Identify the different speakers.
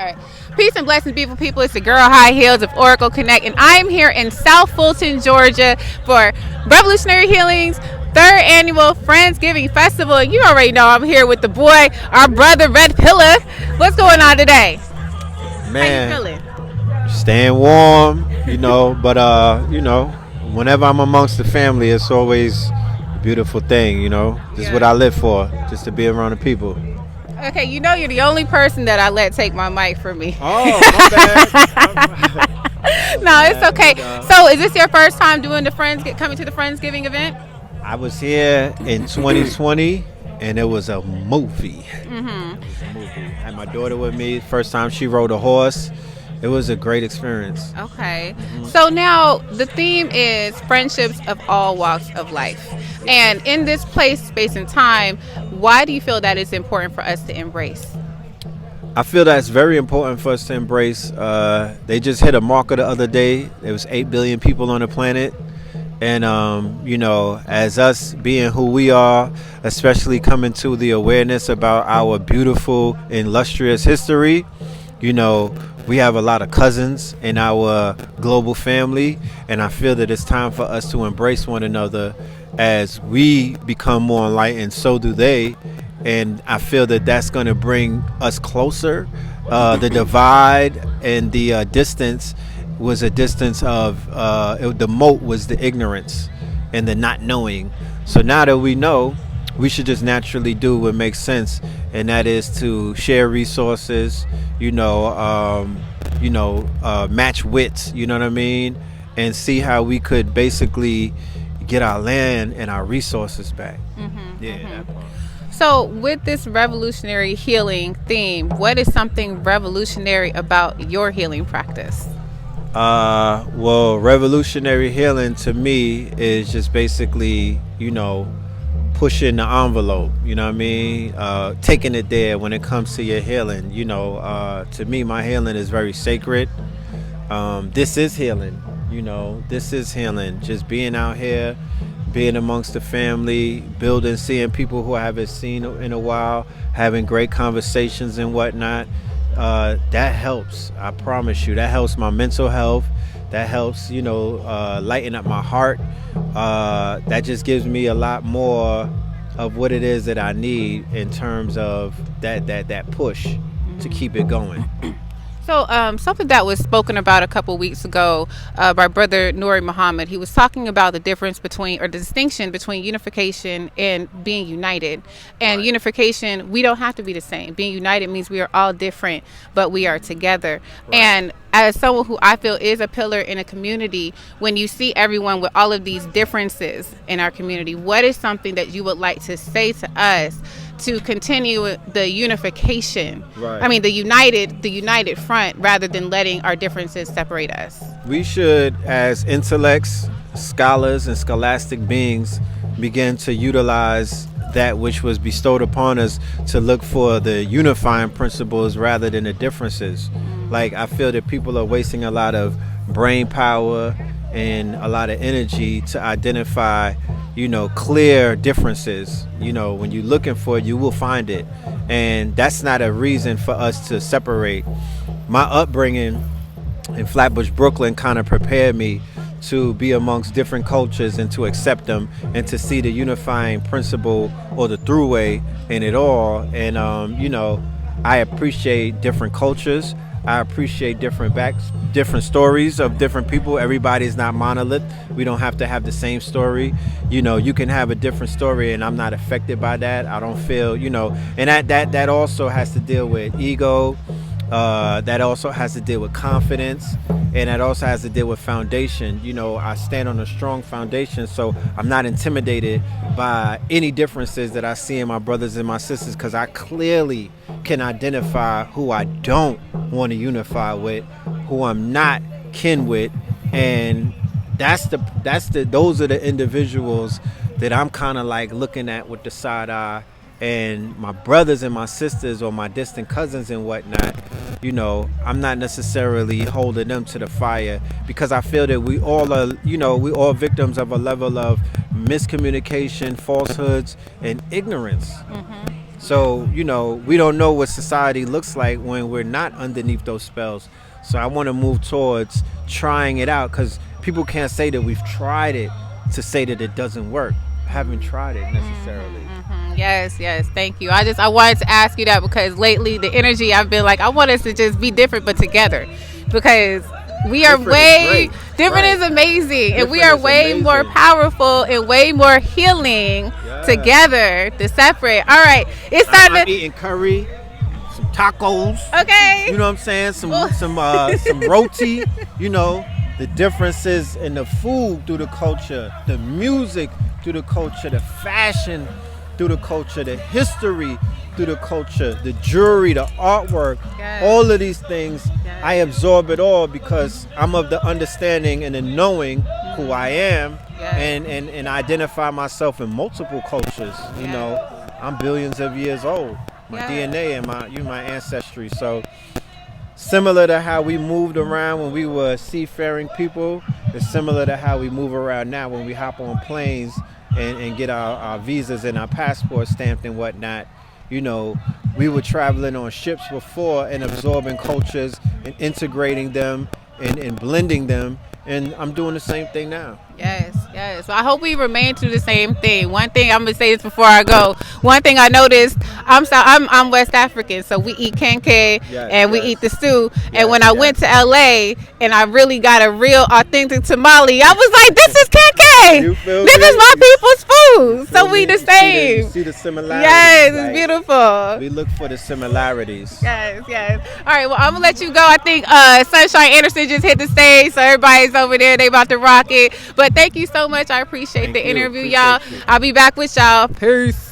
Speaker 1: All right. Peace and blessings, beautiful people. It's the Girl High Heels of Oracle Connect, and I'm here in South Fulton, Georgia for Revolutionary Healing's third annual Friendsgiving Festival. And you already know I'm here with the boy, our brother, Red Pillar. What's going on today? How you
Speaker 2: Man,
Speaker 1: feeling?
Speaker 2: staying warm, but whenever I'm amongst the family, it's always a beautiful thing. This is what I live for, just to be around the people.
Speaker 1: Okay, you know you're the only person that I let take my mic from me.
Speaker 2: Oh, my bad.
Speaker 1: No, it's okay. So, is this your first time doing coming to the Friendsgiving event?
Speaker 2: I was here in 2020, and it was a movie.
Speaker 1: Mm-hmm.
Speaker 2: It was a movie. I had my daughter with me. First time she rode a horse. It was a great experience.
Speaker 1: Okay. So now the theme is friendships of all walks of life. And in this place, space, and time, why do you feel that it's important for us to embrace?
Speaker 2: I feel that's very important for us to embrace. They just hit a marker the other day. There was 8 billion people on the planet. And, as us being who we are, especially coming to the awareness about our beautiful, illustrious history, we have a lot of cousins in our global family. And I feel that it's time for us to embrace one another as we become more enlightened, so do they. And I feel that that's going to bring us closer. The divide and the distance was a distance of the moat was the ignorance and the not knowing. So now that we know, we should just naturally do what makes sense, and that is to share resources, match wits, you know what I mean, and see how we could basically get our land and our resources back.
Speaker 1: Mm-hmm,
Speaker 2: Yeah.
Speaker 1: mm-hmm.
Speaker 2: That part.
Speaker 1: So with this revolutionary healing theme, what is something revolutionary about your healing practice?
Speaker 2: Well, revolutionary healing to me is just basically, pushing the envelope, you know what I mean? Taking it there when it comes to your healing. To me, my healing is very sacred. This is healing, this is healing. Just being out here, being amongst the family, building, seeing people who I haven't seen in a while, having great conversations and whatnot. That helps. I promise you, that helps my mental health. That helps, lighten up my heart. That just gives me a lot more of what it is that I need in terms of that push to keep it going.
Speaker 1: So something that was spoken about a couple weeks ago by Brother Nuri Muhammad, he was talking about the difference between, or the distinction between unification and being united. And right. Unification, we don't have to be the same. Being united means we are all different, but we are together. Right. And as someone who I feel is a pillar in a community, when you see everyone with all of these differences in our community, what is something that you would like to say to us to continue the unification?
Speaker 2: Right.
Speaker 1: I mean, the united front, rather than letting our differences separate us.
Speaker 2: We should, as intellects, scholars, and scholastic beings, begin to utilize that which was bestowed upon us to look for the unifying principles rather than the differences. Like, I feel that people are wasting a lot of brain power and a lot of energy to identify, clear differences. When you're looking for it, you will find it. And that's not a reason for us to separate. My upbringing in Flatbush, Brooklyn kind of prepared me to be amongst different cultures and to accept them and to see the unifying principle or the throughway in it all. And, I appreciate different cultures. I appreciate different stories of different people. Everybody's not monolith. We don't have to have the same story. You can have a different story, and I'm not affected by that. I don't feel, and that also has to deal with ego. That also has to deal with confidence, and that also has to deal with foundation. I stand on a strong foundation, so I'm not intimidated by any differences that I see in my brothers and my sisters, because I clearly can identify who I don't want to unify with, who I'm not kin with, and those are the individuals that I'm kind of like looking at with the side eye. And my brothers and my sisters, or my distant cousins and whatnot, I'm not necessarily holding them to the fire, because I feel that we all are, we all victims of a level of miscommunication, falsehoods, and ignorance.
Speaker 1: Mm-hmm.
Speaker 2: So, we don't know what society looks like when we're not underneath those spells. So I want to move towards trying it out, because people can't say that we've tried it to say that it doesn't work. Haven't tried it necessarily.
Speaker 1: Yes, thank you. I wanted to ask you that because lately the energy I've been like, I want us to just be different but together, because we are different is amazing, and we are way more powerful and way more healing together than separate. All right, it's time
Speaker 2: I'm eating curry, some tacos.
Speaker 1: Okay.
Speaker 2: You know what I'm saying? Some roti. The differences in the food through the culture, the music through the culture, the fashion through the culture, the history through the culture, the jewelry, the artwork, all of these things. I absorb it all because I'm of the understanding and the knowing who I am, and identify myself in multiple cultures. I'm billions of years old. My DNA and my ancestry. So similar to how we moved around when we were seafaring people, it's similar to how we move around now when we hop on planes and get our visas and our passports stamped and whatnot. We were traveling on ships before and absorbing cultures and integrating them and blending them. And I'm doing the same thing now.
Speaker 1: Yes. So I hope we remain to the same thing. One thing I'm gonna say this before I go. One thing I noticed, I'm West African, so we eat kenke and we eat the stew. And when I went to LA and I really got a real authentic tamale, I was like, this is kenke. This is my people's food. So we the same.
Speaker 2: See the similarities.
Speaker 1: Yes, it's beautiful.
Speaker 2: We look for the similarities.
Speaker 1: Yes. All right, well, I'm gonna let you go. I think Sunshine Anderson just hit the stage, so everybody's over there. They about to rock it. But thank you so much. I appreciate the interview, y'all. I'll be back with y'all. Peace.